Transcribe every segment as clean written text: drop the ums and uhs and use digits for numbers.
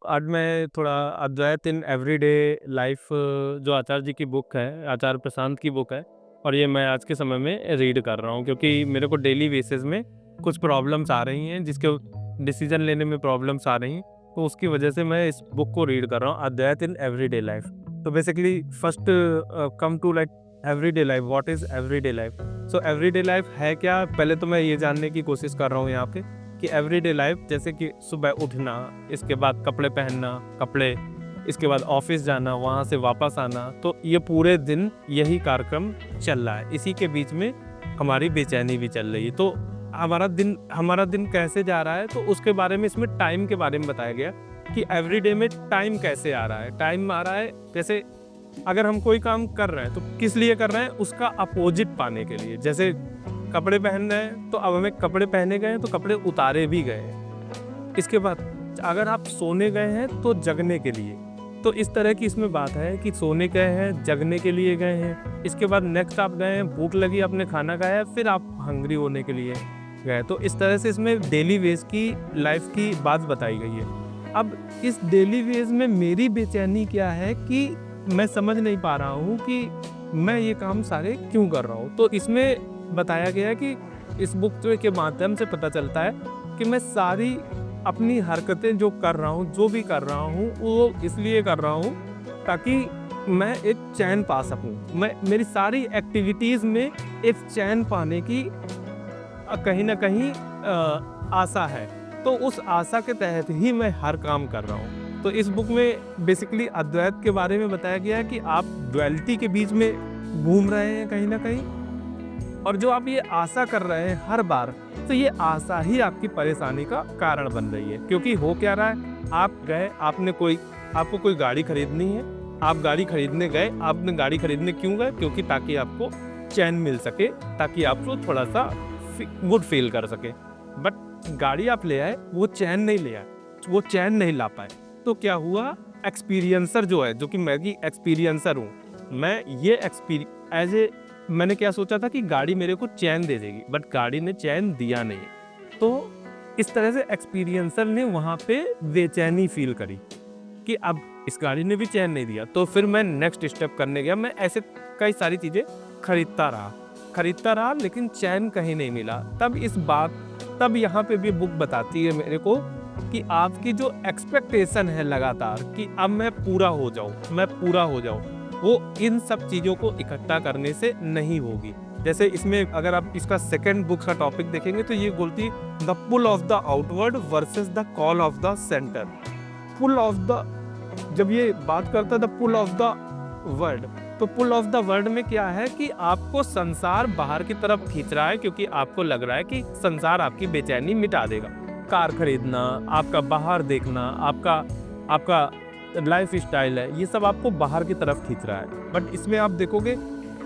आज मैं थोड़ा अद्वैत इन एवरीडे लाइफ जो आचार्य जी की बुक है, आचार्य प्रशांत की बुक है, और ये मैं आज के समय में रीड कर रहा हूँ क्योंकि मेरे को डेली बेसिस में कुछ प्रॉब्लम्स आ रही हैं जिसके डिसीजन लेने में प्रॉब्लम्स आ रही हैं, तो उसकी वजह से मैं इस बुक को रीड कर रहा हूँ, अद्वैत इन एवरीडे लाइफ। तो basically first come to like everyday life, what is everyday life. So everyday life है क्या, पहले तो मैं ये जानने की कोशिश कर रहा हूँ यहाँ पे कि एवरीडे लाइफ जैसे कि सुबह उठना, इसके बाद कपड़े पहनना, कपड़े, इसके बाद ऑफिस जाना, वहाँ से वापस आना, तो ये पूरे दिन यही कार्यक्रम चल रहा है। इसी के बीच में हमारी बेचैनी भी चल रही है। तो हमारा दिन कैसे जा रहा है, तो उसके बारे में इसमें टाइम के बारे में बताया गया कि एवरीडे में टाइम कैसे आ रहा है। टाइम आ रहा है जैसे अगर हम कोई काम कर रहे हैं तो किस लिए कर रहे हैं, उसका अपोजिट पाने के लिए। जैसे कपड़े पहन रहे हैं तो अब हमें कपड़े पहने गए हैं तो कपड़े उतारे भी गए हैं। इसके बाद अगर आप सोने गए हैं तो जगने के लिए। तो इस तरह की इसमें बात है कि सोने गए हैं, जगने के लिए गए हैं। इसके बाद नेक्स्ट आप गए हैं, भूख लगी, आपने खाना खाया, फिर आप हंग्री होने के लिए गए। तो इस तरह से इसमें डेली वेज की लाइफ की बात बताई गई है। अब इस डेली वेज में मेरी बेचैनी क्या है कि मैं समझ नहीं पा रहा हूँ कि मैं ये काम सारे क्यों कर रहा हूँ। तो इसमें बताया गया है कि इस बुक के माध्यम से पता चलता है कि मैं सारी अपनी हरकतें जो कर रहा हूँ, जो भी कर रहा हूँ, वो इसलिए कर रहा हूँ ताकि मैं एक चैन पा सकूँ। मैं मेरी सारी एक्टिविटीज़ में एक चैन पाने की कहीं न कहीं आशा है। तो उस आशा के तहत ही मैं हर काम कर रहा हूँ। तो इस बुक में बेसिकली अद्वैत के बारे में बताया गया है कि आप डुअलिटी के बीच में घूम रहे हैं कहीं न कहीं, और जो आप ये आशा कर रहे हैं हर बार, तो ये आशा ही आपकी परेशानी का कारण बन रही है। क्योंकि हो क्या रहा है, आप गए, आपको कोई गाड़ी खरीदनी है, आप गाड़ी खरीदने गए, आपने गाड़ी खरीदने क्यों गए? क्योंकि ताकि आपको चैन मिल सके, ताकि आपको थोड़ा-सा गुड फील कर सके। बट गाड़ी आप ले आए, वो चैन नहीं ले आए, वो चैन नहीं ला पाए। तो क्या हुआ, एक्सपीरियंसर जो है, जो कि मैं भी एक्सपीरियंसर हूँ, मैं ये मैंने क्या सोचा था कि गाड़ी मेरे को चैन दे देगी, बट गाड़ी ने चैन दिया नहीं। तो इस तरह से एक्सपीरियंसर ने वहाँ पे बेचैनी फील करी कि अब इस गाड़ी ने भी चैन नहीं दिया। तो फिर मैं नेक्स्ट स्टेप करने गया, मैं ऐसे कई सारी चीज़ें खरीदता रहा, लेकिन चैन कहीं नहीं मिला। तब यहाँ पे भी बुक बताती है मेरे को कि आपकी जो एक्सपेक्टेशन है लगातार कि अब मैं पूरा हो जाऊँ, वो इन सब चीज़ों को इकट्ठा करने से नहीं होगी। जैसे इसमें अगर आप इसका सेकंड बुक का टॉपिक देखेंगे तो ये बोलती the pull of the outward versus the call of the centre. Pull of the, जब ये बात करता है the pull of the world, तो पुल ऑफ द वर्ल्ड में क्या है कि आपको संसार बाहर की तरफ खींच रहा है, क्योंकि आपको लग रहा है कि संसार आपकी बेचैनी मिटा देगा। कार खरीदना, आपका बाहर देखना, आपका लाइफ स्टाइल है, ये सब आपको बाहर की तरफ खींच रहा है। बट इसमें आप देखोगे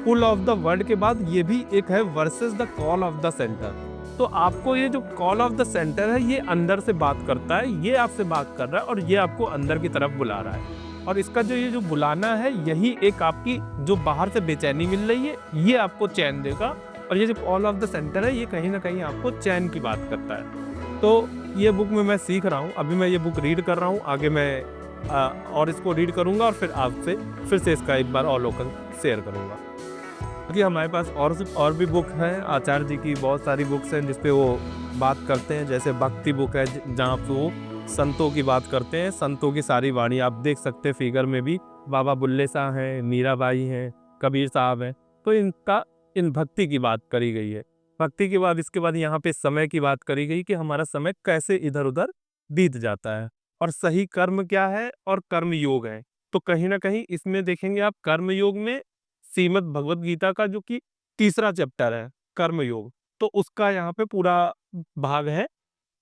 पुल ऑफ द वर्ल्ड के बाद ये भी एक है versus the call of the centre. तो आपको ये जो कॉल ऑफ द सेंटर है, ये अंदर से बात करता है, ये आपसे बात कर रहा है और ये आपको अंदर की तरफ बुला रहा है। और इसका ये जो बुलाना है, यही एक आपकी जो बाहर से बेचैनी मिल रही है, ये आपको चैन देगा। और ये जो कॉल ऑफ द सेंटर है, ये कहीं ना कहीं आपको चैन की बात करता है। तो ये बुक में मैं सीख रहा हूँ, अभी मैं ये बुक रीड कर रहा हूँ, आगे मैं और इसको रीड करूँगा और फिर आपसे फिर से इसका एक बार और लोकल शेयर करूँगा। क्योंकि हमारे पास और भी बुक हैं, आचार्य जी की बहुत सारी बुक्स हैं जिसपे वो बात करते हैं। जैसे भक्ति बुक है जहाँ पे वो संतों की बात करते हैं, संतों की सारी वाणी आप देख सकते हैं। फिगर में भी बाबा बुल्ले शाह हैं, मीराबाई हैं, कबीर साहब हैं। तो इन भक्ति की बात करी गई है। भक्ति के बाद इसके बाद यहाँ पे समय की बात करी गई कि हमारा समय कैसे इधर उधर बीत जाता है, और सही कर्म क्या है और कर्म योग है। तो कहीं ना कहीं इसमें देखेंगे आप, कर्म योग में श्रीमद् भगवत गीता का जो कि तीसरा चैप्टर है कर्म योग, तो उसका यहाँ पे पूरा भाग है।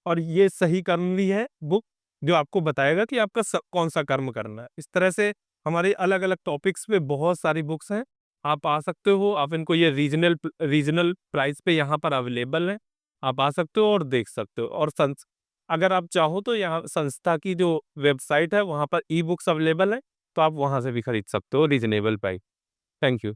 और ये सही कर्म भी है बुक, जो आपको बताएगा कि आपका कौन सा कर्म करना है। इस तरह से हमारे अलग अलग टॉपिक्स पे बहुत सारी बुक्स हैं, आप आ सकते हो। आप इनको ये रीजनल प्राइस पे यहाँ पर अवेलेबल है, आप आ सकते हो और देख सकते हो। और अगर आप चाहो तो यहाँ संस्था की जो वेबसाइट है, वहाँ पर ई बुक्स अवेलेबल है, तो आप वहाँ से भी खरीद सकते हो रीजनेबल प्राइस। Thank you.